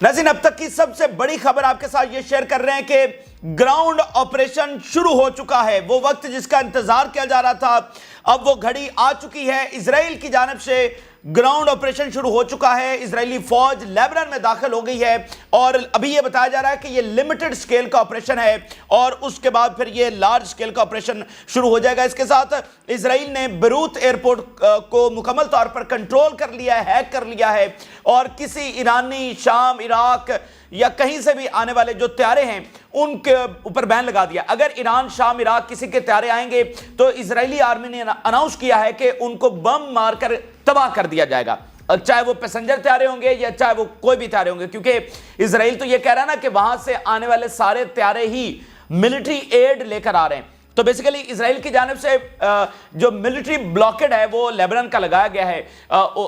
नाज़रीन, अब तक की सबसे बड़ी खबर आपके साथ ये शेयर कर रहे हैं कि ग्राउंड ऑपरेशन शुरू हो चुका है। वो वक्त जिसका इंतजार किया जा रहा था, अब वो घड़ी आ चुकी है। इजराइल की जानिब से ग्राउंड ऑपरेशन शुरू हो चुका है। इजरायली फौज लेबनान में दाखिल हो गई है और अभी ये बताया जा रहा है कि ये लिमिटेड स्केल का ऑपरेशन है और उसके बाद फिर ये लार्ज स्केल का ऑपरेशन शुरू हो जाएगा। इसके साथ इजराइल ने बेरूत एयरपोर्ट को मुकम्मल तौर पर कंट्रोल कर लिया है, हैक कर लिया है और किसी ईरानी, शाम, इराक या कहीं से भी आने वाले जो त्यारे हैं उनके ऊपर बैन लगा दिया। अगर ईरान, शाम, इराक किसी के त्यारे आएंगे तो इजरायली आर्मी ने अनाउंस किया है कि उनको बम मारकर तबाह कर दिया जाएगा, चाहे वो पैसेंजर त्यारे होंगे या चाहे वो कोई भी त्यारे होंगे, क्योंकि इजराइल तो ये कह रहा है ना कि वहां से आने वाले सारे त्यारे ही मिलिट्री एड लेकर आ रहे हैं। तो बेसिकली इजराइल की जानिब से जो मिलिट्री ब्लॉकेड है वो लेबनान का लगाया गया है।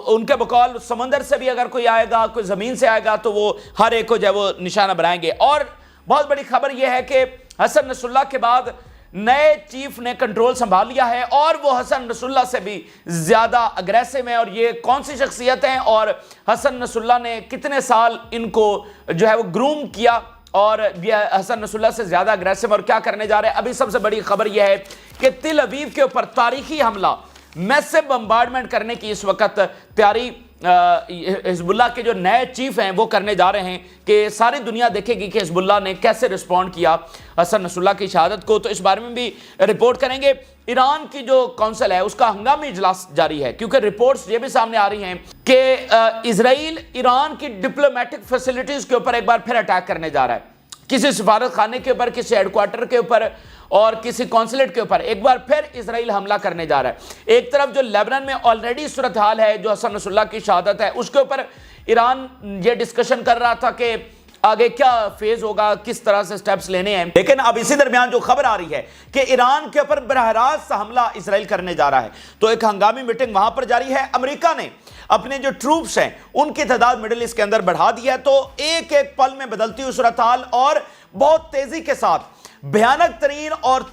उनके बकौल समंदर से भी अगर कोई आएगा, कोई ज़मीन से आएगा तो वो हर एक को जो है वो निशाना बनाएंगे। और बहुत बड़ी खबर यह है कि हसन नसरुल्लाह के बाद नए चीफ ने कंट्रोल संभाल लिया है और वो हसन नसरुल्लाह से भी ज़्यादा अग्रेसिव है। और ये कौन सी शख्सियत हैं और हसन नसरुल्लाह ने कितने साल इनको जो है वो ग्रूम किया और ये हसन नसरुल्लाह से ज़्यादा अग्रेसिव और क्या करने जा रहे हैं। अभी सबसे बड़ी खबर यह है कि तिल अवीव के ऊपर तारीखी हमला, मैसिव बम्बार्डमेंट करने की इस वक्त तैयारी हिजबुल्लाह के जो नए चीफ हैं वो करने जा रहे हैं कि सारी दुनिया देखेगी कि हिजबुल्लाह ने कैसे रिस्पॉन्ड किया हसन नसरुल्लाह की शहादत को। तो इस बारे में भी रिपोर्ट करेंगे। ईरान की जो काउंसिल है उसका हंगामी इजलास जारी है, क्योंकि रिपोर्ट्स ये भी सामने आ रही हैं कि इजराइल ईरान की डिप्लोमेटिक फैसिलिटीज के ऊपर एक बार फिर अटैक करने जा रहा है। किसी सफारत खाने के ऊपर, किसी हेडक्वार्टर के ऊपर और किसी कॉन्सुलेट के ऊपर एक बार फिर इजराइल हमला करने जा रहा है। एक तरफ जो लेबनान में ऑलरेडी सूरत हाल है, जो हसन नसरुल्लाह की शहादत है, उसके ऊपर ईरान ये डिस्कशन कर रहा था कि आगे क्या फेज होगा, किस तरह से स्टेप्स लेने हैं। लेकिन अब इसी दरमियान जो खबर आ रही है कि ईरान के ऊपर बरहरास्त हमला इजराइल करने जा रहा है, तो एक हंगामी मीटिंग वहां पर जारी है। अमेरिका ने अपने जो ट्रूप्स हैं उनकी तादाद मिडिल ईस्ट के अंदर बढ़ा दी है। तो एक एक पल में बदलती हुई सूरत हाल और बहुत तेजी के साथ भयानक तरीन और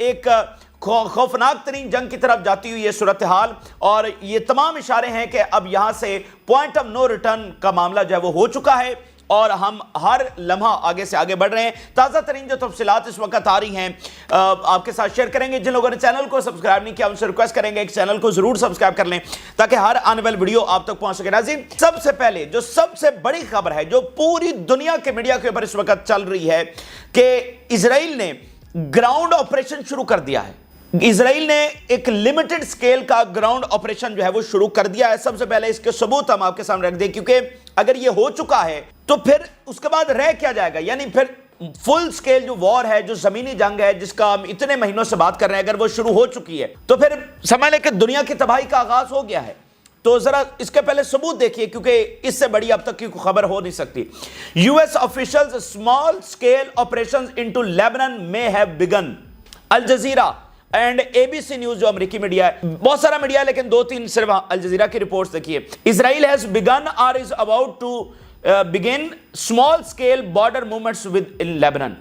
एक खौफनाक तरीन जंग की तरफ जाती हुई ये सूरत हाल, और ये तमाम इशारे हैं कि अब यहां से पॉइंट ऑफ नो रिटर्न का मामला जो है वो हो चुका है और हम हर लम्हा आगे से आगे बढ़ रहे हैं। ताज़ा तरीन जो तफसीलात इस वक्त आ रही हैं आपके साथ शेयर करेंगे। जिन लोगों ने चैनल को सब्सक्राइब नहीं किया उनसे रिक्वेस्ट करेंगे एक चैनल को जरूर सब्सक्राइब कर लें ताकि हर आने वाली वीडियो आप तक पहुंच सके। नाज़रीन, सबसे पहले जो सबसे बड़ी खबर है जो पूरी दुनिया के मीडिया के ऊपर इस वक्त चल रही है कि इजराइल ने ग्राउंड ऑपरेशन शुरू कर दिया है। इजराइल ने एक लिमिटेड स्केल का ग्राउंड ऑपरेशन जो है वो शुरू कर दिया है। सबसे पहले इसके सबूत हम आपके सामने रख दें, क्योंकि अगर ये हो चुका है तो फिर उसके बाद रह क्या जाएगा, यानी फिर फुल स्केल जो वॉर है, जो जमीनी जंग है जिसका हम इतने महीनों से बात कर रहे हैं, अगर वो शुरू हो चुकी है तो फिर समझ लें कि दुनिया की तबाही का आगाज हो गया है। तो जरा इसके पहले सबूत देखिए, क्योंकि इससे बड़ी अब तक की खबर हो नहीं सकती। US officials small scale operations into Lebanon में have began. Al Jazeera and ABC news जो अमेरिकी मीडिया है, बहुत सारा मीडिया है लेकिन दो तीन सिर्फ अल जजीरा की रिपोर्ट्स देखिए। Israel has begun or is about to begin small scale border movements within Lebanon.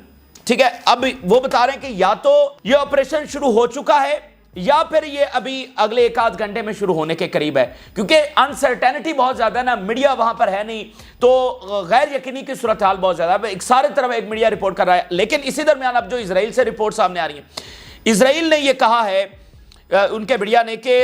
ठीक है, अब वो बता रहे हैं कि या तो ये ऑपरेशन शुरू हो चुका है या फिर ये अभी अगले एक आध घंटे में शुरू होने के करीब है, क्योंकि अनसर्टेनिटी बहुत ज्यादा है ना, मीडिया वहां पर है नहीं, तो गैर यकीनी की सूरत हाल बहुत ज्यादा है। एक सारे तरफ एक मीडिया रिपोर्ट कर रहा है, लेकिन इसी दरमियान अब जो इजराइल से रिपोर्ट सामने आ रही है, इजराइल ने ये कहा है उनके मीडिया ने कि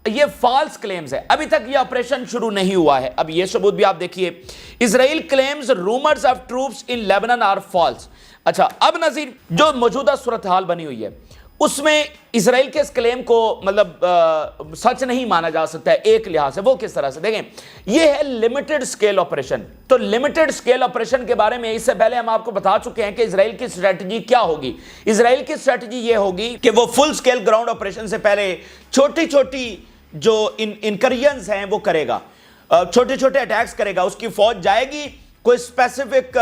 ये फॉल्स क्लेम्स है, अभी तक ये ऑपरेशन शुरू नहीं हुआ है। अब ये सबूत भी आप देखिए। Israel claims rumours of troops in Lebanon are false. अच्छा, अब नज़ीर जो मौजूदा सूरत हाल बनी हुई है उसमें इजराइल के इस क्लेम को मतलब सच नहीं माना जा सकता है एक लिहाज से। वो किस तरह से देखें, ये है लिमिटेड स्केल ऑपरेशन। तो लिमिटेड स्केल ऑपरेशन के बारे में इससे पहले हम आपको बता चुके हैं कि इजराइल की स्ट्रेटजी क्या होगी। इजराइल की स्ट्रेटजी ये होगी कि वो फुल स्केल ग्राउंड ऑपरेशन से पहले छोटी छोटी जो इनकरियंस हैं वो करेगा, छोटे छोटे अटैक्स करेगा। उसकी फौज जाएगी, कोई स्पेसिफिक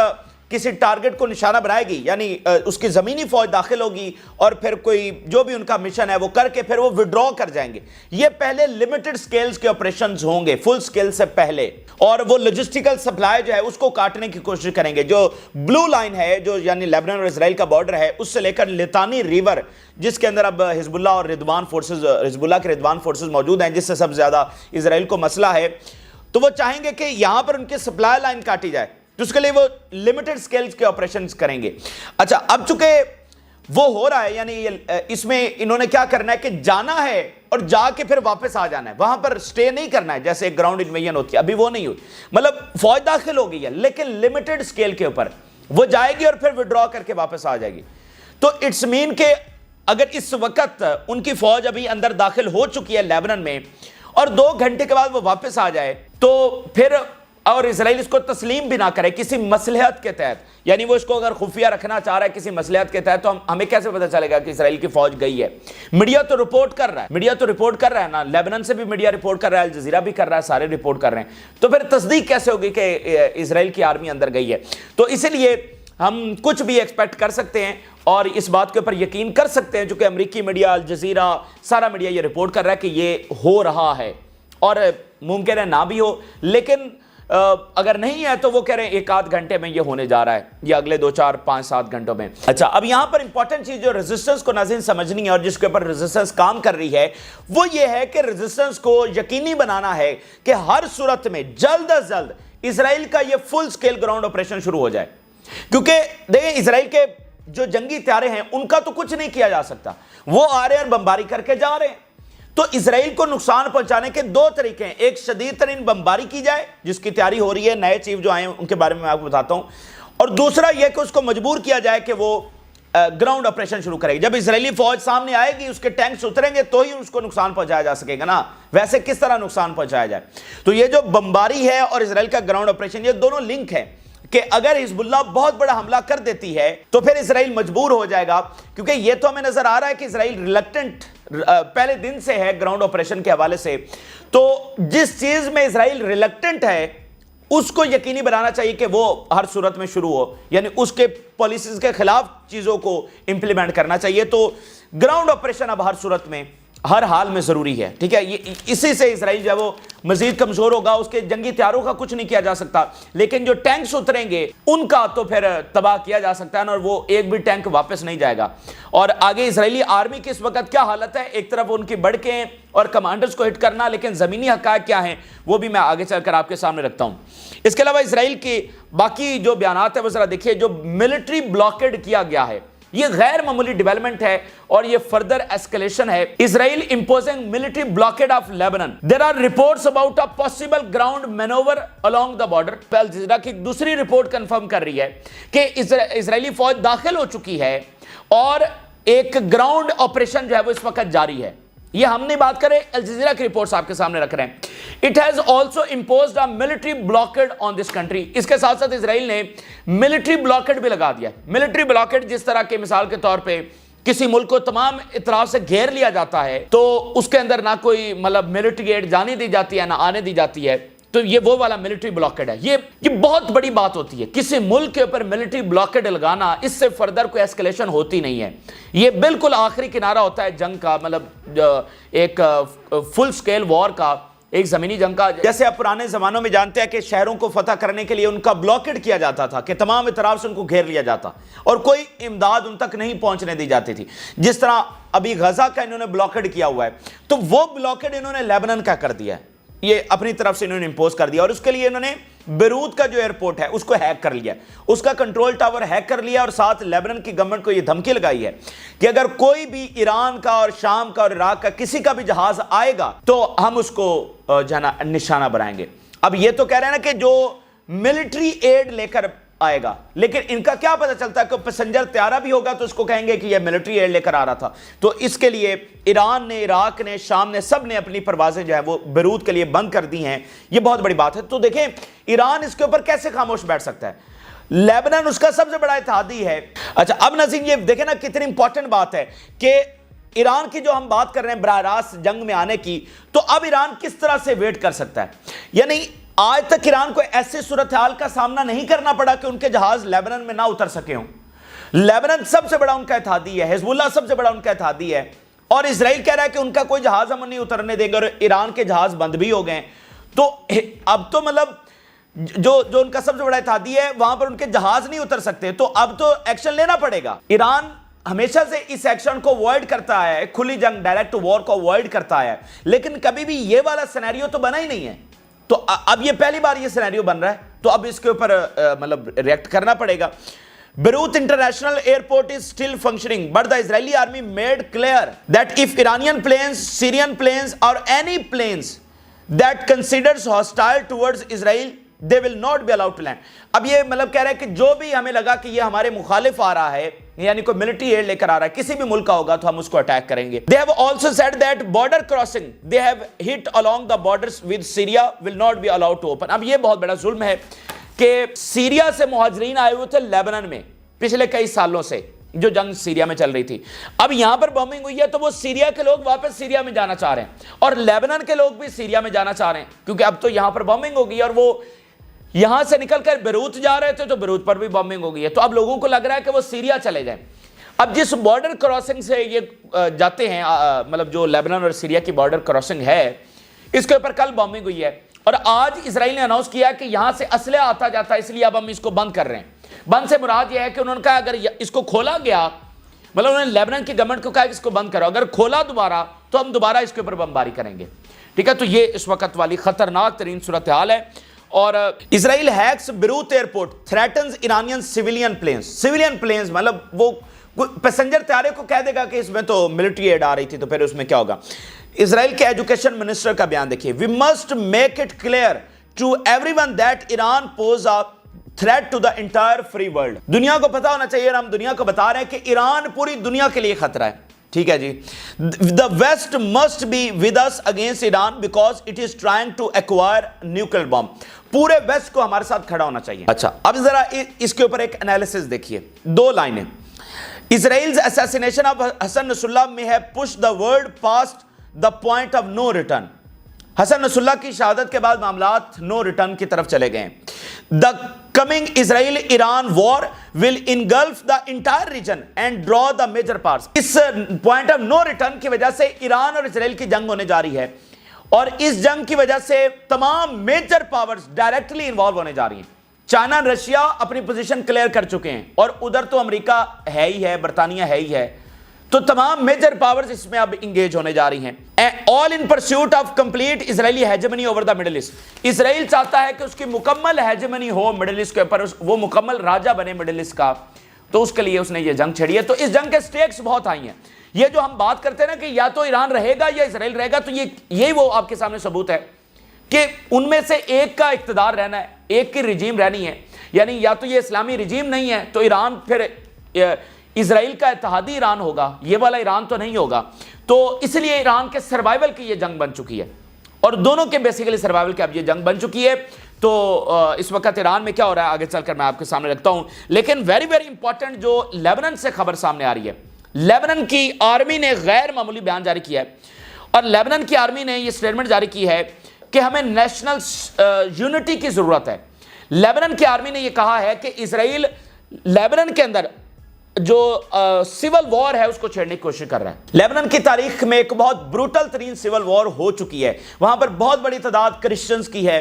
किसी टारगेट को निशाना बनाएगी, यानी उसकी ज़मीनी फौज दाखिल होगी और फिर कोई जो भी उनका मिशन है वो करके फिर वो विड्रॉ कर जाएंगे। ये पहले लिमिटेड स्केल्स के ऑपरेशंस होंगे फुल स्केल से पहले, और वो लॉजिस्टिकल सप्लाई जो है उसको काटने की कोशिश करेंगे। जो ब्लू लाइन है, जो यानी लेबनान और इजराइल का बॉर्डर है, उससे लेकर लितानी रिवर, जिसके अंदर अब हिजबुल्लाह और रिदवान फोर्सेज, हिजबुल्लाह के रिदवान फोर्सेज मौजूद हैं, जिससे सबसे ज़्यादा इजराइल को मसला है, तो वो चाहेंगे कि यहाँ पर उनकी सप्लाई लाइन काटी जाए تو اس کے لیے وہ لمیٹڈ سکیل کے آپریشنز کریں گے. اچھا اب چونکہ وہ ہو رہا ہے, یعنی اس میں انہوں نے کیا کرنا ہے کہ جانا ہے اور جا کے پھر واپس آ جانا ہے, وہاں پر سٹے نہیں کرنا ہے جیسے گراؤنڈ انویژن ہوتی ہے. ابھی وہ نہیں ہوئی, مطلب فوج داخل ہو گئی ہے لیکن لمیٹڈ سکیل کے اوپر وہ جائے گی اور پھر وڈرا کر کے واپس آ جائے گی. تو اٹس مین کہ اگر اس وقت ان کی فوج ابھی اندر داخل ہو چکی ہے لیبنان میں اور 2 گھنٹے کے بعد وہ واپس آ جائے تو پھر, اور اسرائیل اس کو تسلیم بھی نہ کرے کسی مصلحت کے تحت, یعنی وہ اس کو اگر خفیہ رکھنا چاہ رہا ہے کسی مصلحت کے تحت, تو ہمیں کیسے پتہ چلے گا کہ اسرائیل کی فوج گئی ہے؟ میڈیا تو رپورٹ کر رہا ہے نا, لیبنان سے بھی میڈیا رپورٹ کر رہا ہے, الجزیرہ بھی کر رہا ہے, سارے رپورٹ کر رہے ہیں. تو پھر تصدیق کیسے ہوگی کہ اسرائیل کی آرمی اندر گئی ہے؟ تو اسی لیے ہم کچھ بھی ایکسپیکٹ کر سکتے ہیں اور اس بات کے اوپر یقین کر سکتے ہیں, جو کہ امریکی میڈیا, الجزیرہ, سارا میڈیا یہ رپورٹ کر رہا ہے کہ یہ ہو رہا ہے, اور ممکن ہے نہ بھی ہو, لیکن اگر نہیں ہے تو وہ کہہ رہے ہیں 1-8 گھنٹے میں یہ ہونے جا رہا ہے, یہ اگلے 2, 4, 5, 7 گھنٹوں میں. اچھا اب یہاں پر امپورٹنٹ چیز جو ریزسٹنس کو ناظرین سمجھنی ہے اور جس کے اوپر ریزسٹنس کام کر رہی ہے وہ یہ ہے کہ ریزسٹنس کو یقینی بنانا ہے کہ ہر صورت میں جلد از جلد اسرائیل کا یہ فل سکیل گراؤنڈ آپریشن شروع ہو جائے. کیونکہ دیکھیں اسرائیل کے جو جنگی طیارے ہیں ان کا تو کچھ نہیں کیا جا سکتا, وہ آ رہے ہیں اور بمباری کر کے جا رہے ہیں. تو اسرائیل کو نقصان پہنچانے کے 2 طریقے ہیں, ایک شدید ترین بمباری کی جائے جس کی تیاری ہو رہی ہے, نئے چیف جو آئے ہیں ان کے بارے میں آپ کو بتاتا ہوں, اور دوسرا یہ کہ اس کو مجبور کیا جائے کہ وہ گراؤنڈ آپریشن شروع کرے گی. جب اسرائیلی فوج سامنے آئے گی, اس کے ٹینکس اتریں گے تو ہی اس کو نقصان پہنچایا جا سکے گا نا, ویسے کس طرح نقصان پہنچایا جائے. تو یہ جو بمباری ہے اور اسرائیل کا گراؤنڈ آپریشن, یہ دونوں لنک ہیں کہ اگر حزب اللہ بہت بڑا حملہ کر دیتی ہے تو پھر اسرائیل مجبور ہو جائے گا, کیونکہ یہ تو ہمیں نظر آ رہا ہے کہ اسرائیل ریلکٹنٹ پہلے دن سے ہے گراؤنڈ آپریشن کے حوالے سے. تو جس چیز میں اسرائیل ریلکٹنٹ ہے اس کو یقینی بنانا چاہیے کہ وہ ہر صورت میں شروع ہو, یعنی اس کے پالیسیز کے خلاف چیزوں کو امپلیمنٹ کرنا چاہیے. تو گراؤنڈ آپریشن اب ہر صورت میں, ہر حال میں ضروری ہے, ٹھیک ہے. اسی سے اسرائیل جو ہے وہ مزید کمزور ہوگا, اس کے جنگی تیاروں کا کچھ نہیں کیا جا سکتا, لیکن جو ٹینکس اتریں گے ان کا تو پھر تباہ کیا جا سکتا ہے اور وہ ایک بھی ٹینک واپس نہیں جائے گا. اور آگے اسرائیلی آرمی کی اس وقت کیا حالت ہے, ایک طرف ان کی بڑکیں اور کمانڈرز کو ہٹ کرنا, لیکن زمینی حقائق کیا ہیں وہ بھی میں آگے چل کر آپ کے سامنے رکھتا ہوں. اس کے علاوہ اسرائیل کی باقی جو بیانات ہیں وہ ذرا دیکھیے. جو ملٹری بلاکیڈ کیا گیا ہے یہ غیر معمولی ڈیولپمنٹ ہے اور یہ فردر ایسکلیشن ہے. Israel imposing military blockade of Lebanon. There are reports about a possible ground manoeuvre along the border. Al Jazeera کی دوسری رپورٹ کنفرم کر رہی ہے کہ اسرائیلی فوج داخل ہو چکی ہے اور ایک گراؤنڈ آپریشن جو ہے وہ اس وقت جاری ہے. یہ ہم نہیں بات کریں, الجزیرہ کی رپورٹس آپ کے سامنے رکھ رہے ہیں. It has also imposed a military blockade on this country. اس کے ساتھ ساتھ اسرائیل نے ملٹری بلاکیڈ بھی لگا دیا. ملٹری بلاکیڈ جس طرح کے مثال کے طور پہ کسی ملک کو تمام اطراف سے گھیر لیا جاتا ہے تو اس کے اندر نہ کوئی مطلب ملٹری ایڈ جانے دی جاتی ہے نہ آنے دی جاتی ہے, تو یہ وہ والا ملٹری بلاکیڈ ہے. یہ بہت بڑی بات ہوتی ہے, کسی ملک کے اوپر ملٹری بلاکیڈ لگانا, اس سے فردر کوئی ایسکلیشن ہوتی نہیں ہے. یہ بالکل آخری کنارہ ہوتا ہے جنگ کا, مطلب ایک فل سکیل وار کا, ایک زمینی جنگ کا. جیسے آپ پرانے زمانوں میں جانتے ہیں کہ شہروں کو فتح کرنے کے لیے ان کا بلاکیڈ کیا جاتا تھا کہ تمام اطراف سے ان کو گھیر لیا جاتا اور کوئی امداد ان تک نہیں پہنچنے دی جاتی تھی. جس طرح ابھی غزہ کا انہوں نے بلاکیڈ کیا ہوا ہے, تو وہ بلاکیڈ انہوں نے لیبنان کا کر دیا ہے, یہ اپنی طرف سے انہوں نے امپوز کر دیا. اور اس کے لیے انہوں نے بیروت کا جو ایئرپورٹ ہے اس کو ہیک کر لیا, اس کا کنٹرول ٹاور ہیک کر لیا, اور ساتھ لیبنان کی گورنمنٹ کو یہ دھمکی لگائی ہے کہ اگر کوئی بھی ایران کا اور شام کا اور عراق کا کسی کا بھی جہاز آئے گا تو ہم اس کو نشانہ بنائیں گے. اب یہ تو کہہ رہے ہیں نا کہ جو ملٹری ایڈ لے کر آئے گا, لیکن ان کا کیا پتہ چلتا ہے کہ پیسنجر طیارہ بھی ہوگا تو اس کو کہیں گے کہ یہ ملٹری ایڈ لے کر آ رہا تھا. تو اس کے لیے ایران نے, عراق نے, شام نے, سب نے اپنی پروازیں جو ہے وہ بیروت کے لیے بند کر دی ہیں. یہ بہت بڑی بات ہے. تو دیکھیں ایران اس کے اوپر کیسے خاموش بیٹھ سکتا ہے, لیبنان اس کا سب سے بڑا اتحادی ہے. اچھا اب ناظرین یہ دیکھیں نا کتنی امپورٹنٹ بات ہے کہ ایران کی جو ہم بات کر رہے ہیں براہ راست جنگ میں آنے کی, تو اب ایران کس طرح سے ویٹ کر سکتا ہے. یعنی آج تک ایران کو ایسے صورتحال کا سامنا نہیں کرنا پڑا کہ ان کے جہاز لیبنان میں نہ اتر سکے ہوں. لیبنان سب سے بڑا ان کا اتحادی ہے, حزب اللہ سب سے بڑا ان کا اتحادی ہے, اور اسرائیل کہہ رہا ہے کہ ان کا کوئی جہاز ہم نہیں اترنے دیں گے, اور ایران کے جہاز بند بھی ہو گئے. تو اب تو مطلب جو ان کا سب سے بڑا اتحادی ہے وہاں پر ان کے جہاز نہیں اتر سکتے, تو اب تو ایکشن لینا پڑے گا. ایران ہمیشہ سے اس ایکشن کو اوائڈ کرتا ہے, کھلی جنگ ڈائریکٹ وار کو اوائڈ کرتا ہے, لیکن کبھی بھی یہ والا سینیریو تو بنا ہی نہیں ہے. تو اب یہ پہلی بار یہ سینیریو بن رہا ہے. तो अब इसके ऊपर मतलब रिएक्ट करना पड़ेगा. Beirut International Airport is still functioning, but the Israeli army made clear that if Iranian planes, Syrian planes, or any planes that considers hostile towards Israel, they will not be allowed to land. अब ये मतलब कह रहा है कि जो भी हमें लगा कि ये हमारे मुखालिफ आ रहा है, यानी कोई मिलिट्री एड लेकर आ रहा है, किसी भी मुल्क का होगा तो हम उसको अटैक करेंगे. They have also said that border crossing they have hit along the borders with Syria will not be allowed to open. अब ये बहुत बड़ा जुल्म है कि सीरिया से मुहाजिरीन आए हुए थे लेबनान में पिछले कई सालों से, जो जंग सीरिया में चल रही थी. अब यहां पर बॉम्बिंग हुई है तो वो सीरिया के लोग वापस सीरिया में जाना चाह रहे हैं और लेबनान के लोग भी सीरिया में जाना चाह रहे हैं, क्योंकि अब तो यहां पर बॉम्बिंग हो गई और वो यहां से निकलकर बेरूत जा रहे थे तो बेरूत पर भी बॉम्बिंग हो गई है. तो अब लोगों को लग रहा है कि वो सीरिया चले जाएं. अब जिस बॉर्डर क्रॉसिंग से ये जाते हैं, मतलब जो लेबनान और सीरिया की बॉर्डर क्रॉसिंग है, इसके ऊपर कल बॉम्बिंग हुई है और आज इसराइल ने अनाउंस किया कि यहां से असले आता जाता है, इसलिए अब हम इसको बंद कर रहे हैं. बंद से मुराद यह है कि उन्होंने कहा अगर इसको खोला गया, मतलब उन्होंने लेबनान की गवर्नमेंट को कहा कि इसको बंद करो, अगर खोला दोबारा तो हम दोबारा इसके ऊपर बमबारी करेंगे. ठीक है, तो ये इस वक्त वाली खतरनाक तरीन सूरत हाल है. और Israel hacks Beirut airport, threatens Iranian civilian planes, मतलब वो पैसेंजर तैयारे को कह देगा कि इसमें तो मिलिट्री एड आ रही थी, तो फिर उसमें क्या होगा. इसराइल के एजुकेशन मिनिस्टर का बयान देखिए. We must make it clear to everyone that Iran pose a threat to the entire free world. दुनिया को पता होना चाहिए और हम दुनिया को बता रहे हैं कि ईरान पूरी दुनिया के लिए खतरा है. ठीक है जी. The West must be with us against Iran because it is trying to acquire nuclear bomb. पूरे वेस्ट को हमारे साथ खड़ा होना चाहिए. अच्छा, अब जरा इसके ऊपर एक एनालिसिस देखिए, 2 लाइनें. Israel's assassination of Hassan Nasrallah may have pushed the world past the point of no return. Hassan Nasrallah की शहादत के बाद मामलात नो रिटर्न की तरफ चले गए. The coming Israel-Iran war will engulf the entire region and draw the major parts. इस पॉइंट ऑफ नो रिटर्न की वजह से ईरान और इसराइल की जंग होने जा रही है और इस जंग की वजह से तमाम मेजर पावर्स डायरेक्टली इन्वॉल्व होने जा रही हैं. चाइना, रशिया अपनी पोजीशन क्लियर कर चुके हैं और उधर तो अमेरिका है ही है, बर्तानिया है ही है, तो तमाम मेजर पावर्स इसमें अब इंगेज होने जा रही हैं. All in pursuit of complete Israeli hegemony over the middle east. Israel चाहता है कि उसकी मुकम्मल हेजेमनी हो मिडिल ईस्ट के ऊपर, वो मुकम्मल राजा बने मिडिल ईस्ट का, तो उसके लिए उसने ये जंग छेड़ी है. तो इस जंग के स्टेक्स बहुत आई हैं. ये जो हम बात करते हैं ना कि या तो ईरान रहेगा या इसराइल रहेगा, तो यही वो आपके सामने सबूत है कि उनमें से एक का इख्तिदार रहना है, एक की रिजीम रहनी है. यानी या तो ये इस्लामी रिजीम नहीं है तो ईरान फिर इजराइल का इत्तेहादी ईरान होगा, ये वाला ईरान तो नहीं होगा. तो इसलिए ईरान के सर्वाइवल की ये जंग बन चुकी है और दोनों के बेसिकली सर्वाइवल की अब ये जंग बन चुकी है. तो इस वक्त ईरान में क्या हो रहा है आगे चलकर मैं आपके सामने रखता हूं. लेकिन वेरी वेरी इंपॉर्टेंट जो लेबनान से खबर सामने आ रही है, लेबनान की आर्मी ने गैर मामूली बयान जारी किया है और लेबनान की आर्मी ने यह स्टेटमेंट जारी की है कि हमें नेशनल यूनिटी की जरूरत है. लेबनान की आर्मी ने यह कहा है कि इसराइल लेबनान के अंदर जो सिविल वॉर है उसको छेड़ने की कोशिश कर रहा है. लेबनान की तारीख में एक बहुत ब्रूटल तरीन सिविल वॉर हो चुकी है. वहां पर बहुत बड़ी तादाद क्रिश्चियंस की है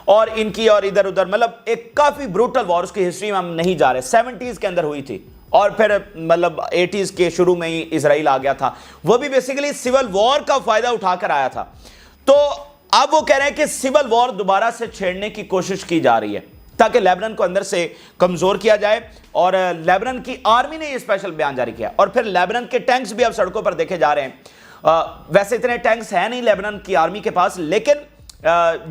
और इनकी और इधर उधर, मतलब एक काफी ब्रूटल वॉर, उसकी हिस्ट्री में हम नहीं जा रहे. 70s के अंदर हुई थी और फिर मतलब 80s के शुरू में ही इसराइल आ गया था. वो भी बेसिकली सिविल वॉर का फायदा उठाकर आया था. तो अब वो कह रहे हैं कि सिविल वॉर दोबारा से छेड़ने की कोशिश की जा रही है ताकि लेबनान को अंदर से कमजोर किया जाए. और लेबनान की आर्मी ने ये स्पेशल बयान जारी किया. और फिर लेबनान के टैंक्स भी अब सड़कों पर देखे जा रहे हैं. वैसे इतने टैंक्स हैं नहीं लेबनान की आर्मी के पास, लेकिन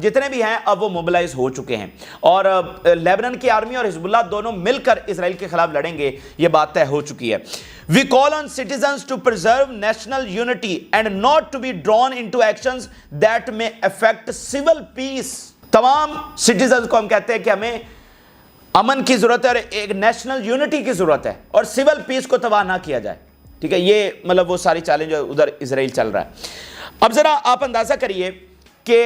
जितने भी हैं अब वो मोबिलाइज हो चुके हैं और लेबनान की आर्मी और हिजबुल्लाह दोनों मिलकर इसराइल के खिलाफ लड़ेंगे, ये बात तय हो चुकी है. We call on citizens to preserve national unity and not to be drawn into actions that may affect civil peace. तमाम सिटीजन्स को हम कहते हैं कि हमें अमन की जरूरत है और एक नेशनल यूनिटी की जरूरत है और सिविल पीस को तबाह ना किया जाए. ठीक है, ये मतलब वो सारी चैलेंज उधर इसराइल चल रहा है. अब जरा आप अंदाजा करिए कि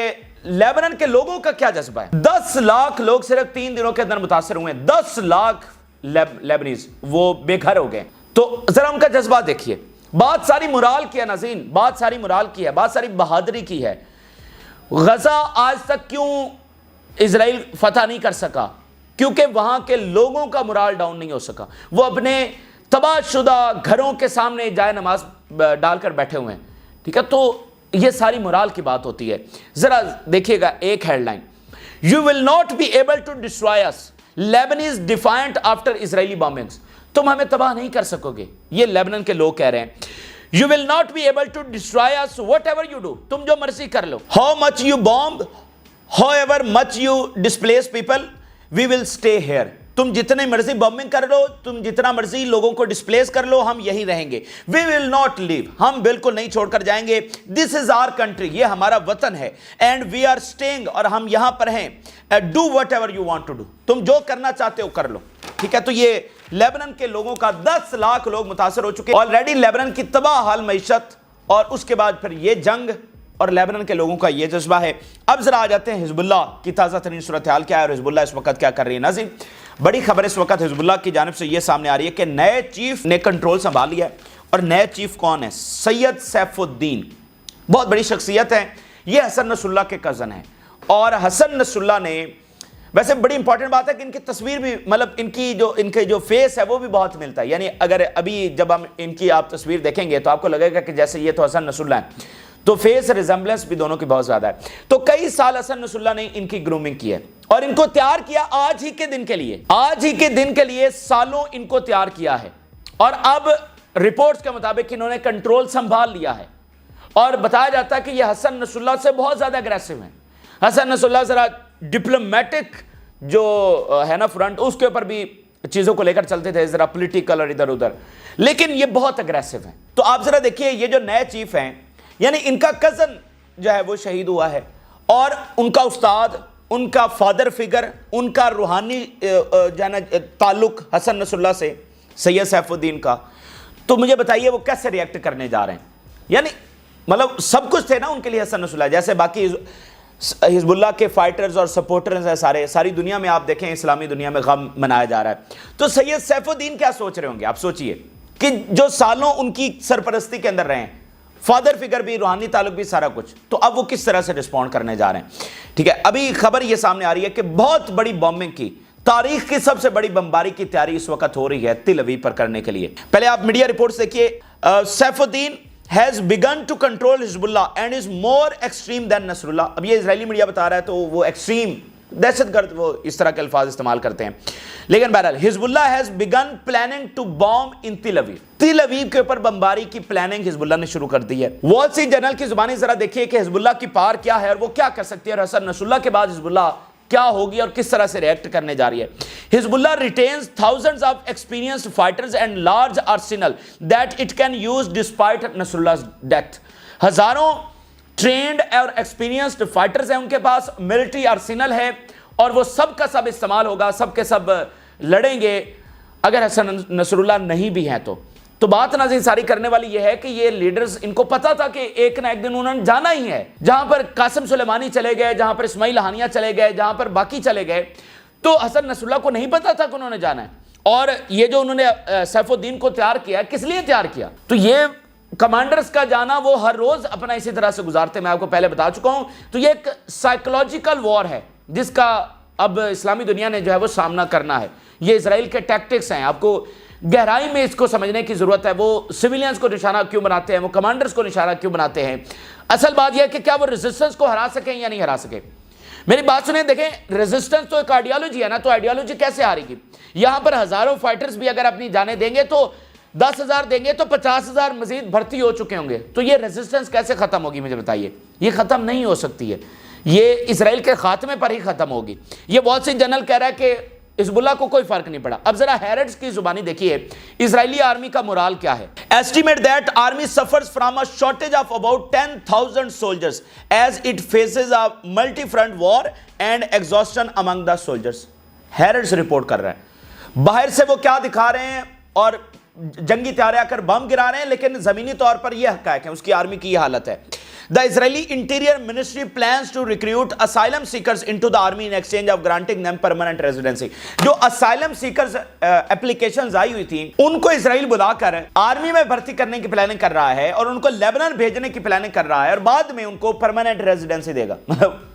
लेबनान के लोगों का क्या जज्बा है. 10 लाख लोग सिर्फ 3 दिनों के अंदर मुतासर हुए. 10 लाख लेबनीज वो बेघर हो गए. तो जरा उनका जज्बा देखिए. बात सारी मुराल की है नाज़रीन, बात सारी मुराल की है, बात सारी बहादुरी की है. गजा आज तक क्यों इजराइल फतह नहीं कर सका? क्योंकि वहां के लोगों का मुराल डाउन नहीं हो सका. वो अपने तबाहशुदा घरों के सामने जाए नमाज डालकर बैठे हुए हैं. ठीक है, तो ये सारी मुराल की बात होती है. जरा देखिएगा एक headline, You will not be able to destroy us. Lebanon is defiant after Israeli bombings. तुम हमें तबाह नहीं कर सकोगे, ये लेबनान के लोग कह रहे हैं. You will not be able to destroy us whatever you do. तुम जो मर्जी कर लो. How much you bomb, however much you displace people, we will stay here. तुम जितने मर्जी बॉम्बिंग कर लो, तुम जितना मर्जी लोगों को डिस्प्लेस कर लो, हम यहीं रहेंगे. We will not leave. हम बिल्कुल नहीं छोड़कर जाएंगे. This is our country. ये हमारा वतन है. And we are staying. और हम यहाँ पर हैं. Do whatever you want to do. तुम जो करना चाहते हो कर लो. ठीक है. तो ये लेबनान के लोगों का 10 लाख लोग मुतासर हो चुके हैं. ऑलरेडी लेबनान की तबाह हाल मईशत और उसके बाद फिर ये जंग और लेबनान के लोगों का ये जज्बा है. अब जरा आ जाते हैं हिजबुल्लाह की ताज़ा तरीन सूरत हाल क्या है और हिजबुल्लाह इस वक्त क्या कर रही है. नाज़रीन, बड़ी खबर इस वक्त हिजबुल्लाह की जानिब से ये सामने आ रही है कि नए चीफ ने कंट्रोल संभाल लिया है. और नए चीफ कौन है? सैयद सैफुद्दीन. बहुत बड़ी शख्सियत है. ये हसन नसरुल्लाह के कज़न है. और हसन नसरुल्लाह ने, वैसे बड़ी इंपॉर्टेंट बात है कि इनकी तस्वीर भी, मतलब इनके जो फेस है वो भी बहुत मिलता है. यानी अगर अभी जब हम इनकी आप तस्वीर देखेंगे तो आपको लगेगा कि जैसे ये तो हसन नसरुल्लाह है. तो फेस रिजेंबलेंस भी दोनों की बहुत ज्यादा है. तो कई साल हसन नसरुल्लाह ने इनकी ग्रूमिंग की है और इनको तैयार किया आज ही के दिन के लिए. आज ही के दिन के लिए सालों इनको तैयार किया है. और अब रिपोर्ट्स के मुताबिक इन्होंने कंट्रोल संभाल लिया है. और बताया जाता है कि ये हसन नसरुल्लाह से बहुत ज्यादा अग्रेसिव हैं. हसन नसरुल्लाह जरा डिप्लोमेटिक जो है ना फ्रंट, उसके ऊपर भी चीजों को लेकर चलते थे, जरा पॉलिटिकल और इधर उधर, लेकिन ये बहुत अग्रेसिव हैं. तो आप जरा देखिए, ये जो नए चीफ हैं, यानी इनका कजन जो है वो शहीद हुआ है और उनका उस्ताद, उनका फादर फिगर, उनका रूहानी जो है ना ताल्लुक हसन नसरुल्लाह से, सैयद सैफुद्दीन का. तो मुझे बताइए वो कैसे रिएक्ट करने जा रहे हैं. यानी मतलब सब कुछ थे ना उनके लिए हसन नसरुल्लाह, जैसे बाकी हिजबुल्लाह के फाइटर्स और सपोर्टर्स हैं सारी दुनिया में. आप देखें इस्लामी दुनिया में गम मनाया जा रहा है. तो सैयद सैफुद्दीन क्या सोच रहे होंगे? आप सोचिए कि जो सालों उनकी सरपरस्ती के अंदर रहे हैं, फादर फिगर भी, रूहानी ताल्लुक भी, सारा कुछ, तो अब वो किस तरह से रिस्पॉन्ड करने जा रहे हैं. ठीक है. अभी खबर ये सामने आ रही है कि बहुत बड़ी बॉम्बिंग की, तारीख की सबसे बड़ी बमबारी की तैयारी इस वक्त हो रही है तिल अवीव पर करने के लिए. पहले आप मीडिया रिपोर्ट्स देखिए. Saifuddin has begun to control Hezbollah and is more extreme than Nasrullah. अब ये इजरायली मीडिया बता रहा है तो वो एक्सट्रीम दहशतगर्द, वो इस तरह के अल्फाज इस्तेमाल करते हैं. लेकिन बहरहाल Hezbollah has begun planning to bomb in Tel Aviv. तिल अवीव के ऊपर बमबारी की प्लानिंग हिजबुल्लाह ने शुरू कर दी है. वॉल स्ट्रीट जर्नल की जुबानी जरा देखिए कि हिजबुल्लाह की पावर क्या है और वो क्या कर सकती है, और हसन नसरुल्लाह के बाद हिजबुल्लाह क्या होगी और किस तरह से रिएक्ट करने जा रही है. Hezbollah retains thousands of experienced fighters and large arsenal that it can use despite Nasrallah's death. हजारों ट्रेंड और एक्सपीरियंस्ड फाइटर्स हैं उनके पास, मिलिट्री आर्सेनल है और वो सब का सब इस्तेमाल होगा, सब के सब लड़ेंगे अगर हसन नसरुल्लाह नहीं भी हैं तो बात नाज़रीन सारी करने वाली यह है कि ये लीडर्स, इनको पता था कि एक ना एक दिन उन्होंने जाना ही है. जहां पर कासिम सुलेमानी चले गए, जहां पर इस्माइल हानिया चले गए, जहां पर बाकी चले गए, तो हसन नसरुल्लाह को नहीं पता था कि उन्होंने जाना है. और ये जो उन्होंने सैफुद्दीन को तैयार किया, किस लिए तैयार किया? तो ये कमांडर्स का जाना वो हर रोज अपना इसी तरह से गुजारते, मैं आपको पहले बता चुका हूं. तो ये एक साइकोलॉजिकल वॉर है जिसका अब इस्लामी दुनिया ने जो है वो सामना करना है. ये इजराइल के टैक्टिक्स हैं, आपको गहराई में इसको समझने की जरूरत है. वो सिविलियंस को निशाना क्यों बनाते हैं, वो कमांडर्स को निशाना क्यों बनाते हैं? असल बात यह है कि क्या वो रेजिस्टेंस को हरा सकें या नहीं हरा सके. मेरी बात सुने, देखें रेजिस्टेंस तो एक आइडियोलॉजी है ना, तो आइडियोलॉजी कैसे हारेगी? यहां पर हजारों फाइटर्स भी अगर अपनी जाने देंगे तो 10,000 देंगे तो 50,000 मजीद भर्ती हो चुके होंगे. तो ये रेजिस्टेंस कैसे खत्म होगी? मुझे बताइए. ये खत्म नहीं हो सकती है, ये इसराइल के खात्मे पर ही खत्म होगी. ये वॉल स्ट्रीट जर्नल कह रहा है कि हिजबुल्लाह को कोई फर्क नहीं पड़ा. अब जरा हैरेड्स की जुबानी देखिए, इजरायली आर्मी का मोराल क्या है. Estimate that army suffers from a shortage of about 10,000 soldiers as it faces a multi front war and exhaustion among the soldiers. Haaretz report कर रहा है. बाहर से वो क्या दिखा रहे हैं और जंगी तैयारे आकर बम गिरा रहे हैं, लेकिन जमीनी तौर पर यह हकायक है, उसकी आर्मी की यह हालत है. The Israeli Interior Ministry plans to recruit asylum seekers into the army in exchange of granting them permanent residency. जो asylum seekers applications आई हुई थी, उनको इजराइल बुलाकर आर्मी में भर्ती करने की प्लानिंग कर रहा है और उनको लेबनान भेजने की प्लानिंग कर रहा है और बाद में उनको परमानेंट रेजिडेंसी देगा.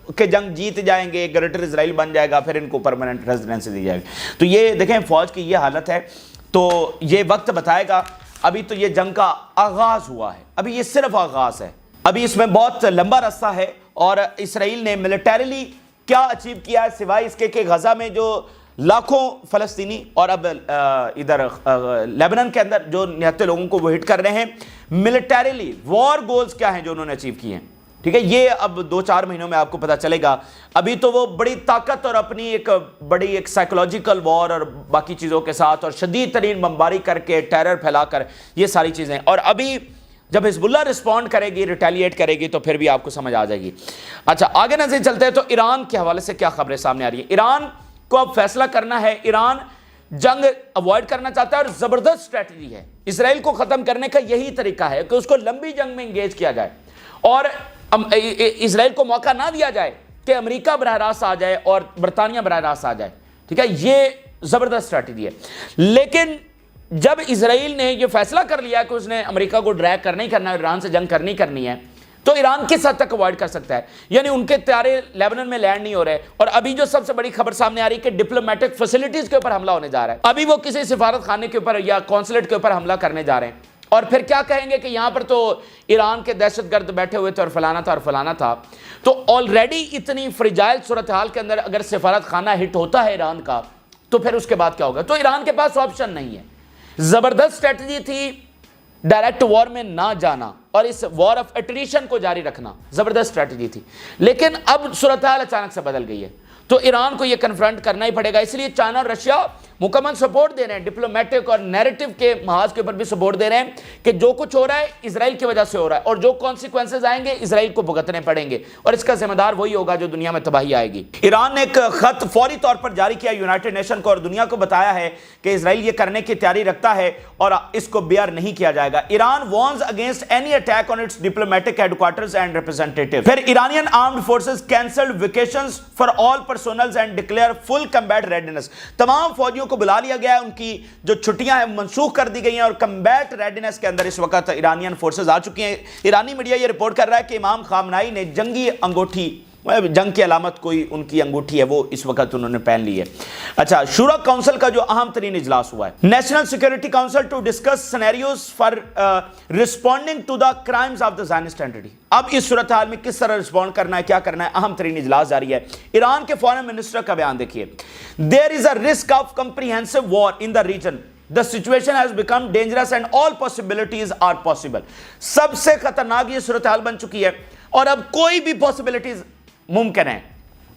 कि जंग जीत जाएंगे, ग्रेटर इजराइल बन जाएगा, फिर इनको परमानेंट रेजिडेंसी दी जाएगी. तो ये देखें फौज की ये हालत है. तो ये वक्त बताएगा. अभी तो ये जंग का आगाज हुआ है, अभी ये सिर्फ आगाज है. अभी इसमें बहुत लंबा रास्ता है और इसराइल ने मिलिटरीली کیا اچیو کیا ہے سوائے اس کے کہ غزہ میں جو لاکھوں فلسطینی اور اب ادھر لیبنان کے اندر جو نہتے لوگوں کو وہ ہٹ کر رہے ہیں، ملٹریلی وار گولز کیا ہیں جو انہوں نے اچیو کیے ہیں، ٹھیک ہے، یہ اب 2-4 مہینوں میں آپ کو پتہ چلے گا۔ ابھی تو وہ بڑی طاقت اور اپنی ایک بڑی ایک سائیکولوجیکل وار اور باقی چیزوں کے ساتھ اور شدید ترین بمباری کر کے ٹیرر پھیلا کر یہ ساری چیزیں، اور ابھی جب حزب اللہ رسپونڈ کرے گی، ریٹیلیٹ کرے گی، تو پھر بھی آپ کو سمجھ آ جائے گی۔ اچھا آگے نظر چلتے ہیں تو ایران کے حوالے سے کیا خبریں سامنے آ رہی ہیں۔ ایران کو اب فیصلہ کرنا ہے، ایران جنگ اوائڈ کرنا چاہتا ہے اور زبردست اسٹریٹجی ہے۔ اسرائیل کو ختم کرنے کا یہی طریقہ ہے کہ اس کو لمبی جنگ میں انگیج کیا جائے اور اسرائیل کو موقع نہ دیا جائے کہ امریکہ براہ راست آ جائے اور برطانیہ براہ راست آ جائے، ٹھیک ہے، یہ زبردست اسٹریٹجی ہے۔ لیکن جب اسرائیل نے یہ فیصلہ کر لیا کہ اس نے امریکہ کو ڈریگ کرنا ہی کرنا ہے، ایران سے جنگ کرنی ہے، تو ایران کس حد تک اوائڈ کر سکتا ہے؟ یعنی ان کے طیارے لیبنان میں لینڈ نہیں ہو رہے، اور ابھی جو سب سے بڑی خبر سامنے آ رہی ہے کہ ڈپلومیٹک فیسلٹیز کے اوپر حملہ ہونے جا رہا ہے، ابھی وہ کسی سفارت خانے کے اوپر یا قونصلیٹ کے اوپر حملہ کرنے جا رہے ہیں، اور پھر کیا کہیں گے کہ یہاں پر تو ایران کے دہشت گرد بیٹھے ہوئے تھے اور فلانا تھا۔ تو آلریڈی اتنی فریجائل صورتحال کے اندر اگر سفارت خانہ ہٹ ہوتا ہے ایران کا، تو پھر اس کے بعد کیا ہوگا؟ تو ایران کے پاس آپشن نہیں ہے۔ زبردست اسٹریٹجی تھی ڈائریکٹ وار میں نہ جانا اور اس وار آف اٹریشن کو جاری رکھنا، زبردست اسٹریٹجی تھی، لیکن اب صورتحال اچانک سے بدل گئی ہے، تو ایران کو یہ کنفرنٹ کرنا ہی پڑے گا۔ اس لیے چائنا اور رشیا مکمل سپورٹ دے رہے ہیں، ڈپلومیٹک اور نیریٹو کے محاذ کے اوپر بھی سپورٹ دے رہے ہیں کہ جو کچھ ہو رہا ہے اسرائیل کی وجہ سے ہو رہا ہے، اور جو کانسیکوینسز آئیں گے اسرائیل کو بھگتنے پڑیں گے، اور اس کا ذمہ دار وہی ہوگا جو دنیا میں تباہی آئے گی۔ ایران نے ایک خط فوری طور پر جاری کیا یونائٹڈ نیشن کو اور دنیا کو بتایا ہے کہ اسرائیل یہ کرنے کی تیاری رکھتا ہے اور اس کو بیئر نہیں کیا جائے گا۔ Iran warns against any attack on its diplomatic headquarters and representative. پھر Iranian armed forces cancelled vacations for all personnels and declare full combat readiness. تمام فوجیوں کو بلا لیا گیا ہے، ان کی جو چھٹیاں ہیں منسوخ کر دی گئی ہیں، اور کمبیٹ ریڈینس کے اندر اس وقت ایرانین فورسز آ چکی ہیں۔ ایرانی میڈیا یہ رپورٹ کر رہا ہے کہ امام خامنائی نے جنگی انگوٹھی، جنگ کی علامت کوئی ان کی انگوٹھی ہے، وہ اس وقت انہوں نے پہن لی ہے۔ اچھا، شورا کونسل کا جو اہم ترین اجلاس ہوا ہے، national security council to discuss scenarios for responding to the crimes of the Zionist entity. اب اس صورتحال میں کس طرح رسپونڈ کرنا ہے، کیا کرنا ہے، اہم ترین اجلاس جاری ہے۔ ایران کے فارن منسٹر کا بیان دیکھیے، there is a risk of comprehensive war in the region, the situation has become dangerous and all possibilities are possible۔ سب سے خطرناک یہ صورتحال بن چکی ہے اور اب کوئی بھی پاسبلٹیز ممکن ہیں۔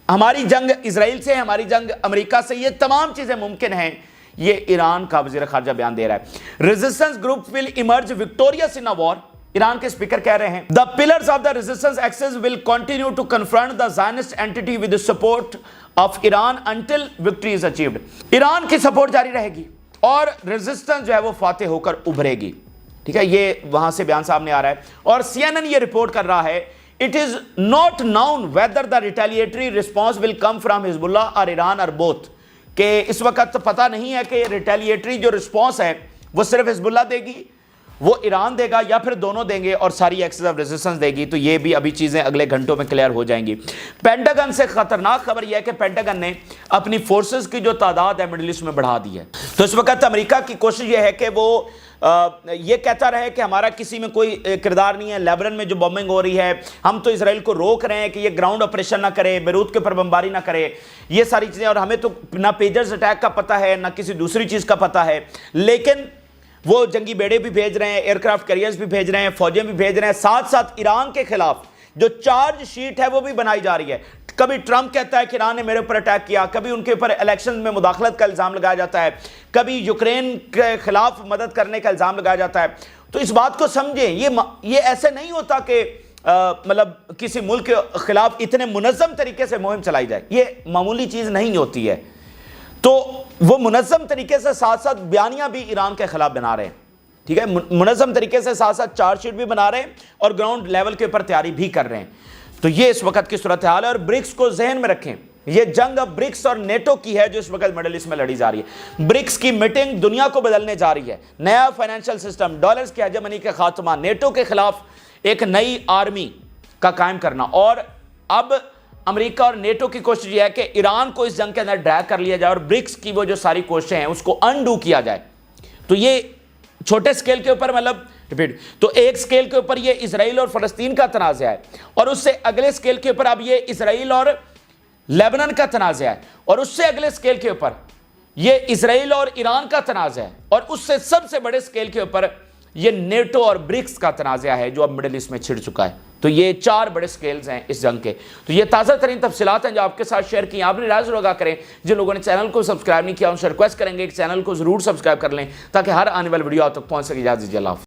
ہماری جنگ اسرائیل سے، ہماری جنگ امریکہ سے، یہ تمام چیزیں ممکن ہیں۔ یہ ایران کا وزیر خارجہ بیان دے رہا ہے۔ Resistance group will emerge victorious in a war, ایران کے اسپیکر کہہ رہے ہیں the pillars of the resistance axis will continue to confront the Zionist entity with the support of Iran until victory is achieved۔ Iran کی support جاری رہے گی اور ریزسٹنس جو ہے وہ فاتح ہو کر ابھرے گی، ٹھیک ہے، یہ وہاں سے بیان سامنے آ رہا ہے۔ اور سی این این یہ رپورٹ کر رہا ہے it is not known whether the retaliatory response will come from حزب اللہ or Iran or both، کہ اس وقت پتہ نہیں ہے کہ ریٹیلیٹری جو رسپانس ہے وہ صرف حزب اللہ دے گی، وہ ایران دے گا، یا پھر دونوں دیں گے اور ساری ایکسس آف ریزسٹنس دے گی۔ تو یہ بھی ابھی چیزیں اگلے گھنٹوں میں کلیئر ہو جائیں گی۔ پینٹاگن سے خطرناک خبر یہ ہے کہ پینٹاگن نے اپنی فورسز کی جو تعداد ہے مڈل ایسٹ میں بڑھا دی ہے۔ تو اس وقت امریکہ کی کوشش یہ ہے کہ وہ یہ کہتا رہے کہ ہمارا کسی میں کوئی کردار نہیں ہے، لیبنان میں جو بمبنگ ہو رہی ہے ہم تو اسرائیل کو روک رہے ہیں کہ یہ گراؤنڈ آپریشن نہ کرے، بیروت کے اوپر بمباری نہ کرے، یہ ساری چیزیں، اور ہمیں تو نہ پیجرز اٹیک کا پتہ ہے نہ کسی دوسری چیز کا پتہ ہے، لیکن وہ جنگی بیڑے بھی بھیج رہے ہیں، ایئرکرافٹ کیریئرز بھی بھیج رہے ہیں، فوجیں بھی بھیج رہے ہیں، ساتھ ساتھ ایران کے خلاف جو چارج شیٹ ہے وہ بھی بنائی جا رہی ہے۔ کبھی ٹرمپ کہتا ہے کہ ایران نے میرے اوپر اٹیک کیا، کبھی ان کے اوپر الیکشن میں مداخلت کا الزام لگایا جاتا ہے، کبھی یوکرین کے خلاف مدد کرنے کا الزام لگایا جاتا ہے۔ تو اس بات کو سمجھیں، یہ ایسے نہیں ہوتا کہ مطلب کسی ملک کے خلاف اتنے منظم طریقے سے مہم چلائی جائے، یہ معمولی چیز نہیں ہوتی ہے۔ تو وہ منظم طریقے سے ساتھ ساتھ بیانیاں بھی ایران کے خلاف بنا رہے ہیں، ٹھیک ہے، منظم طریقے سے ساتھ ساتھ چارج شیٹ بھی بنا رہے ہیں اور گراؤنڈ لیول کے اوپر تیاری بھی کر رہے ہیں۔ تو یہ اس وقت کی صورتحال ہے، اور برکس کو ذہن میں رکھیں، یہ جنگ اب برکس اور نیٹو کی ہے جو اس وقت مڈل ایسٹ میں لڑی جا رہی ہے۔ برکس کی میٹنگ دنیا کو بدلنے جا رہی ہے، نیا فائنینشل سسٹم، ڈالرز کی ہیجمنی کے خاتمہ، نیٹو کے خلاف ایک نئی آرمی کا قائم کرنا، اور اب امریکہ اور نیٹو کی کوشش یہ ہے کہ ایران کو اس جنگ کے اندر ڈریگ کر لیا جائے اور برکس کی وہ جو ساری کوششیں ہیں اس کو انڈو کیا جائے۔ تو یہ چھوٹے سکیل کے اوپر مطلب تو ایک سکیل کے اوپر یہ اسرائیل اور فلسطین کا تنازع ہے، اور اس سے اگلے سکیل کے اوپر اب یہ اسرائیل اور लेबनान का तनाज़ा है, और उससे अगले स्केल के ऊपर ये इजराइल और ईरान का तनाज़ा है, और उससे सबसे बड़े स्केल के ऊपर ये नेटो और ब्रिक्स का तनाज़ा है जो अब मिडिल ईस्ट में छिड़ चुका है। तो ये 4 बड़े स्केल्स हैं इस जंग के। तो ये ताज़ा तरीन तफसीलात हैं जो आपके साथ शेयर की। आप अपनी राय जरूर लगा करें। जिन लोगों ने चैनल को सब्सक्राइब नहीं किया उनसे रिक्वेस्ट करेंगे कि चैनल को जरूर सब्सक्राइब कर लें ताकि हर आने वाली वीडियो आप तक पहुंच सके। इजाज़त दीजिए, अल्लाह हाफ़िज़।